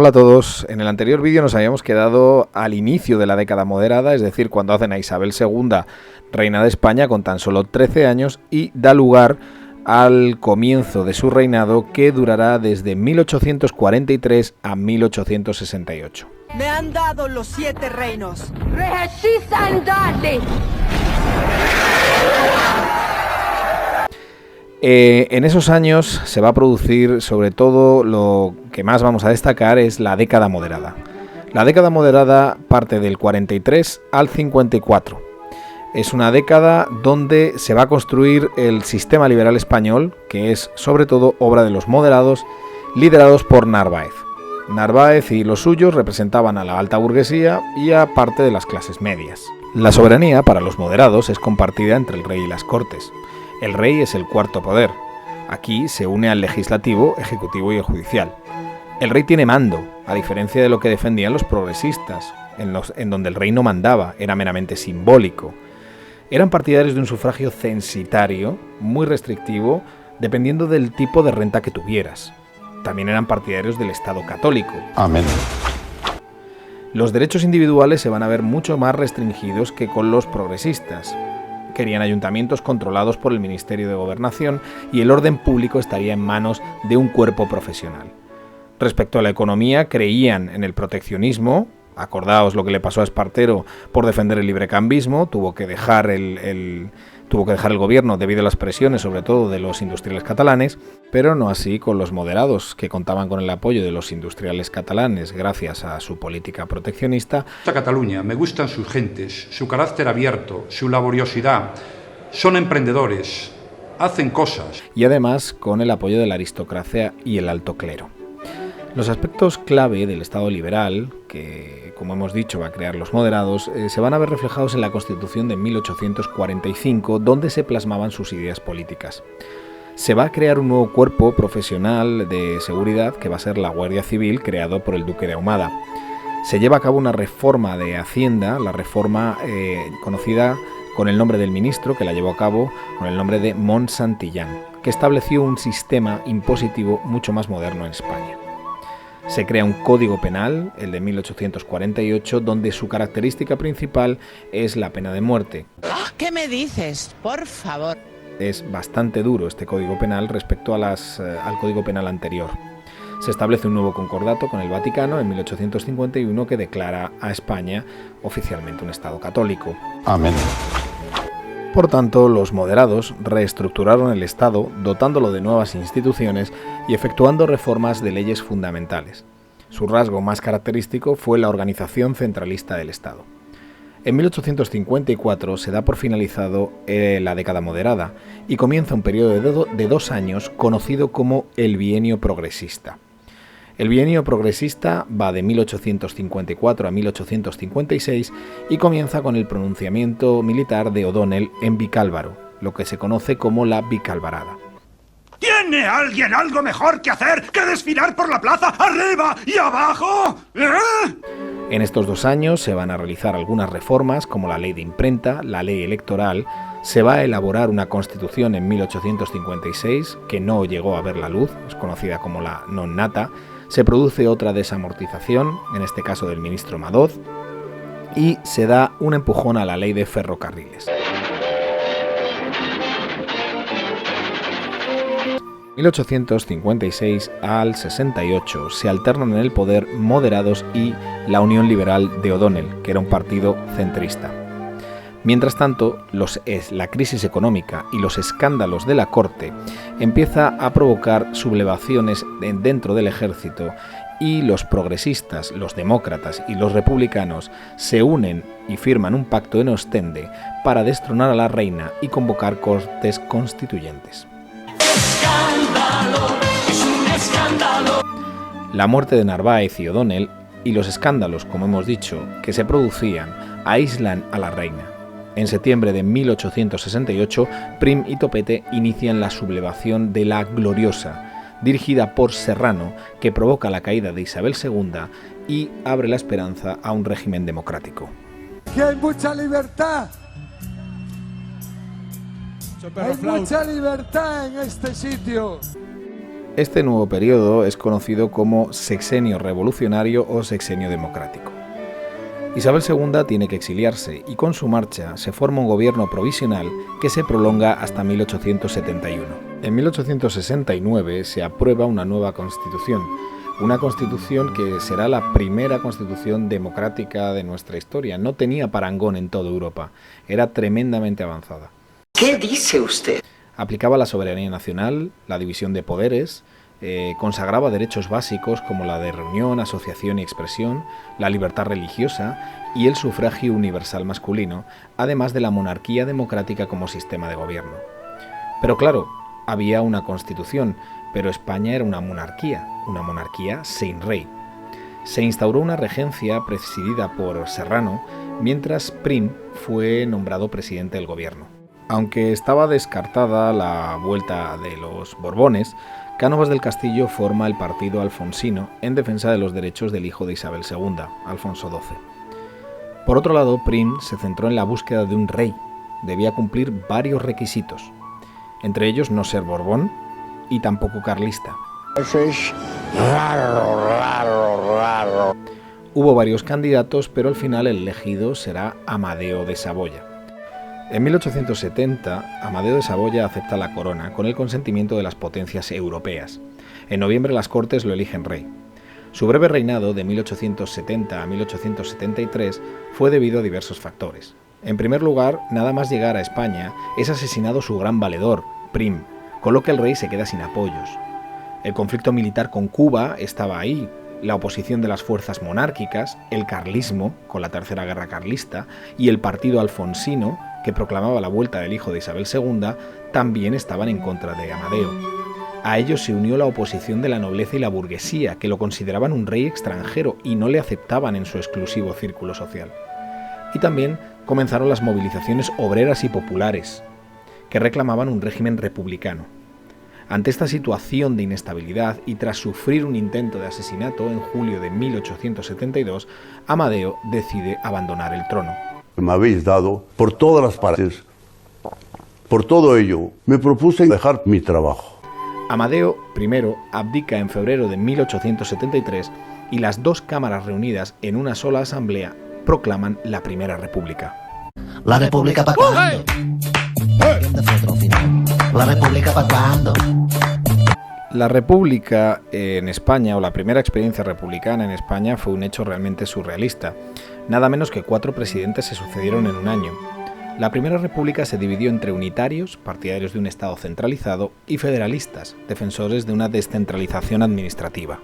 Hola a todos. En el anterior vídeo nos habíamos quedado al inicio de la década moderada, es decir, cuando hacen a Isabel II reina de España con tan solo 13 años y da lugar al comienzo de su reinado que durará desde 1843 a 1868. Me han dado los 7 reinos. En esos años se va a producir, sobre todo, lo que más vamos a destacar es la década moderada. La década moderada parte del 43 al 54. Es una década donde se va a construir el sistema liberal español, que es sobre todo obra de los moderados, liderados por Narváez. Narváez y los suyos representaban a la alta burguesía y a parte de las clases medias. La soberanía para los moderados es compartida entre el rey y las cortes. El rey es el cuarto poder. Aquí se une al legislativo, ejecutivo y el judicial. El rey tiene mando, a diferencia de lo que defendían los progresistas, en donde el rey no mandaba, era meramente simbólico. Eran partidarios de un sufragio censitario, muy restrictivo, dependiendo del tipo de renta que tuvieras. También eran partidarios del Estado católico. Amén. Los derechos individuales se van a ver mucho más restringidos que con los progresistas. Querían ayuntamientos controlados por el Ministerio de Gobernación y el orden público estaría en manos de un cuerpo profesional. Respecto a la economía, creían en el proteccionismo. Acordaos lo que le pasó a Espartero por defender el librecambismo, tuvo que dejar el gobierno debido a las presiones, sobre todo de los industriales catalanes, pero no así con los moderados, que contaban con el apoyo de los industriales catalanes gracias a su política proteccionista. A Cataluña me gustan sus gentes, su carácter abierto, su laboriosidad, son emprendedores, hacen cosas. Y además con el apoyo de la aristocracia y el alto clero. Los aspectos clave del Estado liberal, que como hemos dicho va a crear los moderados, se van a ver reflejados en la Constitución de 1845, donde se plasmaban sus ideas políticas. Se va a crear un nuevo cuerpo profesional de seguridad que va a ser la Guardia Civil, creado por el Duque de Ahumada. Se lleva a cabo una reforma de Hacienda, la reforma conocida con el nombre del ministro, que la llevó a cabo con el nombre de Montsantillán, que estableció un sistema impositivo mucho más moderno en España. Se crea un código penal, el de 1848, donde su característica principal es la pena de muerte. ¿Qué me dices? Por favor. Es bastante duro este código penal respecto a al código penal anterior. Se establece un nuevo concordato con el Vaticano en 1851 que declara a España oficialmente un Estado católico. Amén. Por tanto, los moderados reestructuraron el Estado, dotándolo de nuevas instituciones y efectuando reformas de leyes fundamentales. Su rasgo más característico fue la organización centralista del Estado. En 1854 se da por finalizado la década moderada y comienza un periodo de 2 años conocido como el Bienio Progresista. El bienio progresista va de 1854 a 1856 y comienza con el pronunciamiento militar de O'Donnell en Vicálvaro, lo que se conoce como la Vicalvarada. ¿Tiene alguien algo mejor que hacer que desfilar por la plaza arriba y abajo? En estos 2 años se van a realizar algunas reformas como la ley de imprenta, la ley electoral. Se va a elaborar una constitución en 1856 que no llegó a ver la luz, es conocida como la non nata. Se produce otra desamortización, en este caso del ministro Madoz, y se da un empujón a la ley de ferrocarriles. 1856 al 68 se alternan en el poder moderados y la Unión Liberal de O'Donnell, que era un partido centrista. Mientras tanto, la crisis económica y los escándalos de la corte empieza a provocar sublevaciones dentro del ejército y los progresistas, los demócratas y los republicanos se unen y firman un pacto en Ostende para destronar a la reina y convocar cortes constituyentes. ¡Escándalo! ¡Es un escándalo! La muerte de Narváez y O'Donnell y los escándalos, como hemos dicho, que se producían, aíslan a la reina. En septiembre de 1868, Prim y Topete inician la sublevación de la Gloriosa, dirigida por Serrano, que provoca la caída de Isabel II y abre la esperanza a un régimen democrático. ¡Que hay mucha libertad! ¡Hay mucha libertad en este sitio! Este nuevo periodo es conocido como sexenio revolucionario o sexenio democrático. Isabel II tiene que exiliarse y con su marcha se forma un gobierno provisional que se prolonga hasta 1871. En 1869 se aprueba una nueva constitución, una constitución que será la primera constitución democrática de nuestra historia. No tenía parangón en toda Europa, era tremendamente avanzada. ¿Qué dice usted? Aplicaba la soberanía nacional, la división de poderes, consagraba derechos básicos como la de reunión, asociación y expresión, la libertad religiosa y el sufragio universal masculino, además de la monarquía democrática como sistema de gobierno. Pero claro, había una constitución, pero España era una monarquía sin rey. Se instauró una regencia presidida por Serrano, mientras Prim fue nombrado presidente del gobierno. Aunque estaba descartada la vuelta de los Borbones, Cánovas del Castillo forma el partido alfonsino en defensa de los derechos del hijo de Isabel II, Alfonso XII. Por otro lado, Prim se centró en la búsqueda de un rey. Debía cumplir varios requisitos, entre ellos no ser Borbón y tampoco carlista. Eso es raro. Hubo varios candidatos, pero al final el elegido será Amadeo de Saboya. En 1870, Amadeo de Saboya acepta la corona con el consentimiento de las potencias europeas. En noviembre las Cortes lo eligen rey. Su breve reinado, de 1870 a 1873, fue debido a diversos factores. En primer lugar, nada más llegar a España, es asesinado su gran valedor, Prim, con lo que el rey se queda sin apoyos. El conflicto militar con Cuba estaba ahí, la oposición de las fuerzas monárquicas, el carlismo, con la Tercera Guerra Carlista, y el partido alfonsino, que proclamaba la vuelta del hijo de Isabel II, también estaban en contra de Amadeo. A ellos se unió la oposición de la nobleza y la burguesía, que lo consideraban un rey extranjero y no le aceptaban en su exclusivo círculo social. Y también comenzaron las movilizaciones obreras y populares, que reclamaban un régimen republicano. Ante esta situación de inestabilidad y tras sufrir un intento de asesinato en julio de 1872, Amadeo decide abandonar el trono. Me habéis dado por todas las partes. Por todo ello, me propuse dejar mi trabajo. Amadeo I abdica en febrero de 1873 y las dos cámaras reunidas en una sola asamblea proclaman la Primera República. ¿La República para cuándo? ¿La República para cuándo? La República en España, o la primera experiencia republicana en España, fue un hecho realmente surrealista. Nada menos que 4 presidentes se sucedieron en un año. La Primera República se dividió entre unitarios, partidarios de un Estado centralizado, y federalistas, defensores de una descentralización administrativa.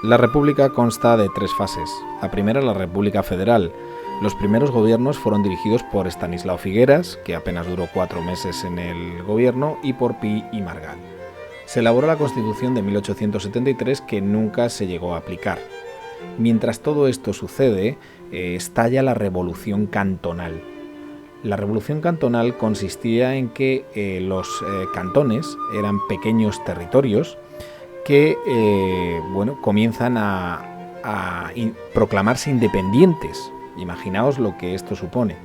La República consta de 3 fases. La primera, la República Federal. Los primeros gobiernos fueron dirigidos por Estanislao Figueras, que apenas duró 4 meses en el gobierno, y por Pi y Margall. Se elaboró la Constitución de 1873, que nunca se llegó a aplicar. Mientras todo esto sucede, estalla la Revolución Cantonal. La Revolución Cantonal consistía en que los cantones eran pequeños territorios que comienzan a proclamarse independientes. Imaginaos lo que esto supone.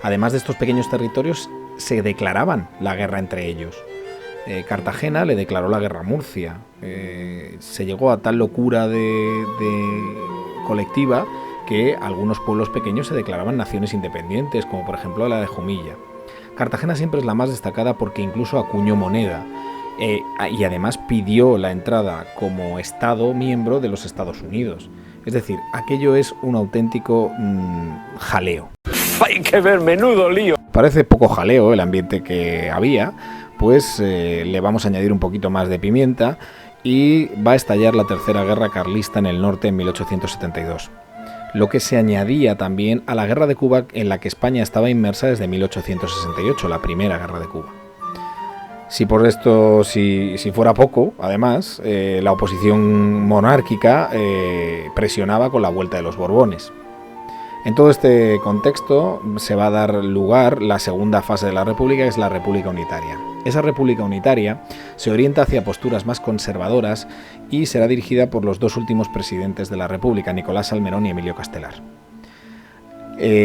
Además de estos pequeños territorios, se declaraban la guerra entre ellos. Cartagena le declaró la guerra a Murcia. Se llegó a tal locura de colectiva que algunos pueblos pequeños se declaraban naciones independientes, como por ejemplo la de Jumilla. Cartagena siempre es la más destacada porque incluso acuñó moneda y además pidió la entrada como Estado miembro de los Estados Unidos. Es decir, aquello es un auténtico jaleo. Hay que ver, menudo lío. Parece poco jaleo el ambiente que había, pues le vamos a añadir un poquito más de pimienta y va a estallar la Tercera Guerra Carlista en el norte en 1872. Lo que se añadía también a la Guerra de Cuba, en la que España estaba inmersa desde 1868, la Primera Guerra de Cuba. Si por esto, si fuera poco, además, la oposición monárquica presionaba con la vuelta de los Borbones. En todo este contexto se va a dar lugar la segunda fase de la República, que es la República Unitaria. Esa República Unitaria se orienta hacia posturas más conservadoras y será dirigida por los 2 últimos presidentes de la República, Nicolás Salmerón y Emilio Castelar.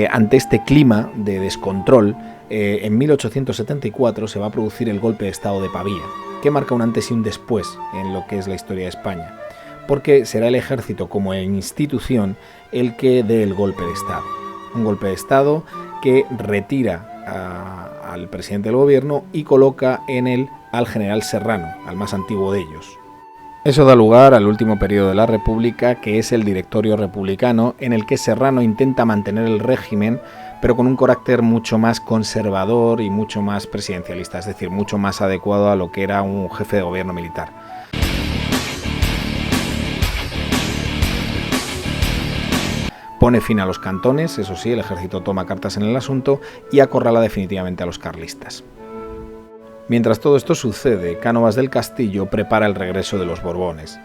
Ante este clima de descontrol, en 1874 se va a producir el golpe de Estado de Pavía, que marca un antes y un después en lo que es la historia de España, porque será el ejército como institución el que dé el golpe de Estado. Un golpe de Estado que retira al presidente del gobierno y coloca en él al general Serrano, al más antiguo de ellos. Eso da lugar al último periodo de la República, que es el Directorio Republicano, en el que Serrano intenta mantener el régimen, pero con un carácter mucho más conservador y mucho más presidencialista, es decir, mucho más adecuado a lo que era un jefe de gobierno militar. Pone fin a los cantones, eso sí, el ejército toma cartas en el asunto y acorrala definitivamente a los carlistas. Mientras todo esto sucede, Cánovas del Castillo prepara el regreso de los Borbones.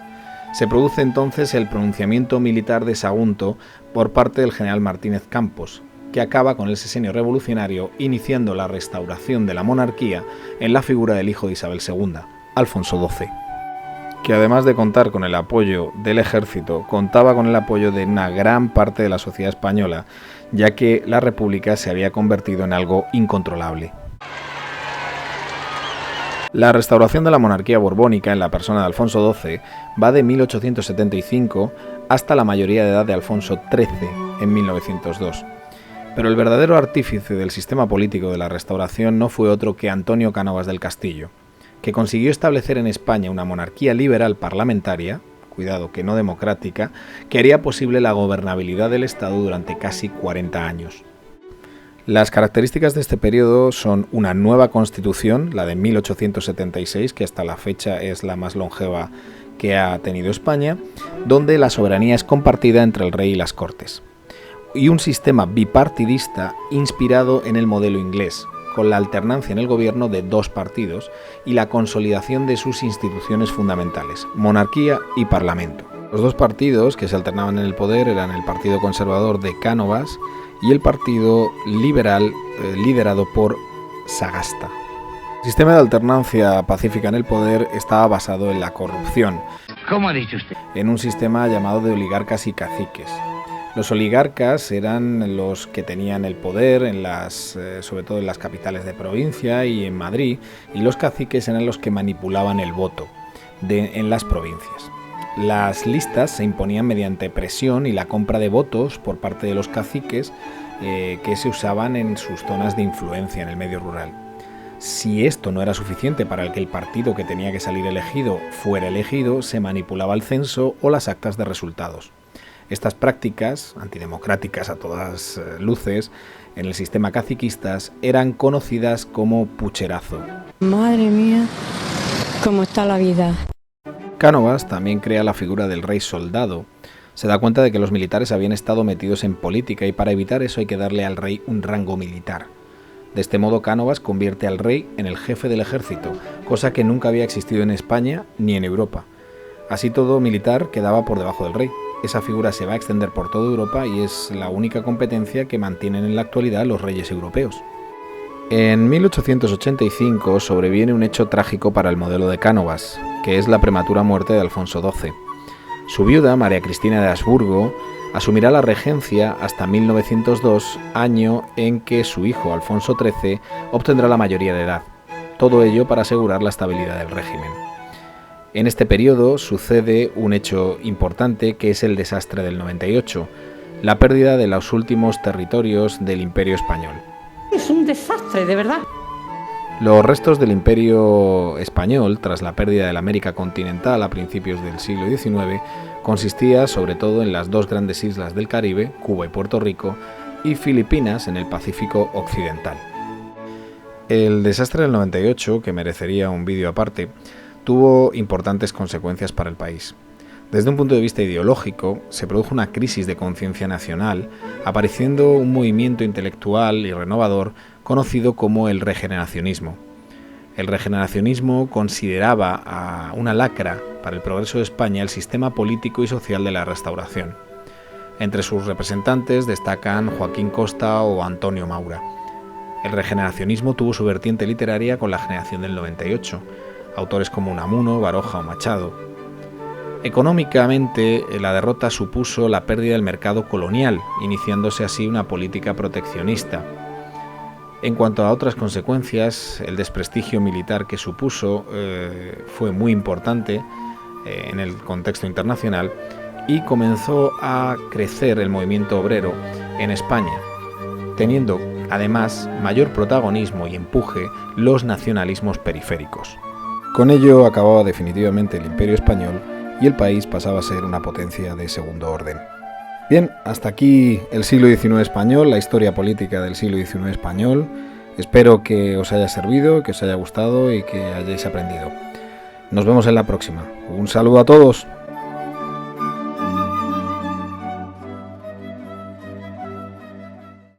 Se produce entonces el pronunciamiento militar de Sagunto por parte del general Martínez Campos, que acaba con el sexenio revolucionario, iniciando la restauración de la monarquía en la figura del hijo de Isabel II, Alfonso XII, que además de contar con el apoyo del ejército, contaba con el apoyo de una gran parte de la sociedad española, ya que la República se había convertido en algo incontrolable. La restauración de la monarquía borbónica en la persona de Alfonso XII va de 1875 hasta la mayoría de edad de Alfonso XIII en 1902. Pero el verdadero artífice del sistema político de la restauración no fue otro que Antonio Cánovas del Castillo, que consiguió establecer en España una monarquía liberal parlamentaria, cuidado que no democrática, que haría posible la gobernabilidad del Estado durante casi 40 años. Las características de este periodo son una nueva constitución, la de 1876, que hasta la fecha es la más longeva que ha tenido España, donde la soberanía es compartida entre el rey y las cortes, y un sistema bipartidista inspirado en el modelo inglés, con la alternancia en el gobierno de dos partidos y la consolidación de sus instituciones fundamentales, monarquía y parlamento. Los dos partidos que se alternaban en el poder eran el Partido Conservador de Cánovas y el Partido Liberal liderado por Sagasta. El sistema de alternancia pacífica en el poder estaba basado en la corrupción. ¿Cómo ha dicho usted? En un sistema llamado de oligarcas y caciques. Los oligarcas eran los que tenían el poder sobre todo en las capitales de provincia y en Madrid, y los caciques eran los que manipulaban el voto en las provincias. Las listas se imponían mediante presión y la compra de votos por parte de los caciques que se usaban en sus zonas de influencia en el medio rural. Si esto no era suficiente para que el partido que tenía que salir elegido fuera elegido, se manipulaba el censo o las actas de resultados. Estas prácticas, antidemocráticas a todas luces, en el sistema caciquistas, eran conocidas como pucherazo. Madre mía, cómo está la vida. Cánovas también crea la figura del rey soldado. Se da cuenta de que los militares habían estado metidos en política y para evitar eso hay que darle al rey un rango militar. De este modo Cánovas convierte al rey en el jefe del ejército, cosa que nunca había existido en España ni en Europa. Así todo militar quedaba por debajo del rey. Esa figura se va a extender por toda Europa y es la única competencia que mantienen en la actualidad los reyes europeos. En 1885 sobreviene un hecho trágico para el modelo de Cánovas, que es la prematura muerte de Alfonso XII. Su viuda, María Cristina de Habsburgo, asumirá la regencia hasta 1902, año en que su hijo, Alfonso XIII, obtendrá la mayoría de edad. Todo ello para asegurar la estabilidad del régimen. En este periodo sucede un hecho importante que es el desastre del 98, la pérdida de los últimos territorios del Imperio Español. Es un desastre, de verdad. Los restos del Imperio Español, tras la pérdida de la América continental a principios del siglo XIX, consistía sobre todo en las dos grandes islas del Caribe, Cuba y Puerto Rico, y Filipinas en el Pacífico Occidental. El desastre del 98, que merecería un vídeo aparte, tuvo importantes consecuencias para el país. Desde un punto de vista ideológico, se produjo una crisis de conciencia nacional, apareciendo un movimiento intelectual y renovador conocido como el regeneracionismo. El regeneracionismo consideraba a una lacra para el progreso de España el sistema político y social de la Restauración. Entre sus representantes destacan Joaquín Costa o Antonio Maura. El regeneracionismo tuvo su vertiente literaria con la generación del 98, autores como Unamuno, Baroja o Machado. Económicamente, la derrota supuso la pérdida del mercado colonial, iniciándose así una política proteccionista. En cuanto a otras consecuencias, el desprestigio militar que supuso fue muy importante en el contexto internacional y comenzó a crecer el movimiento obrero en España, teniendo además mayor protagonismo y empuje los nacionalismos periféricos. Con ello acababa definitivamente el Imperio Español y el país pasaba a ser una potencia de segundo orden. Bien, hasta aquí el siglo XIX español, la historia política del siglo XIX español. Espero que os haya servido, que os haya gustado y que hayáis aprendido. Nos vemos en la próxima. Un saludo a todos.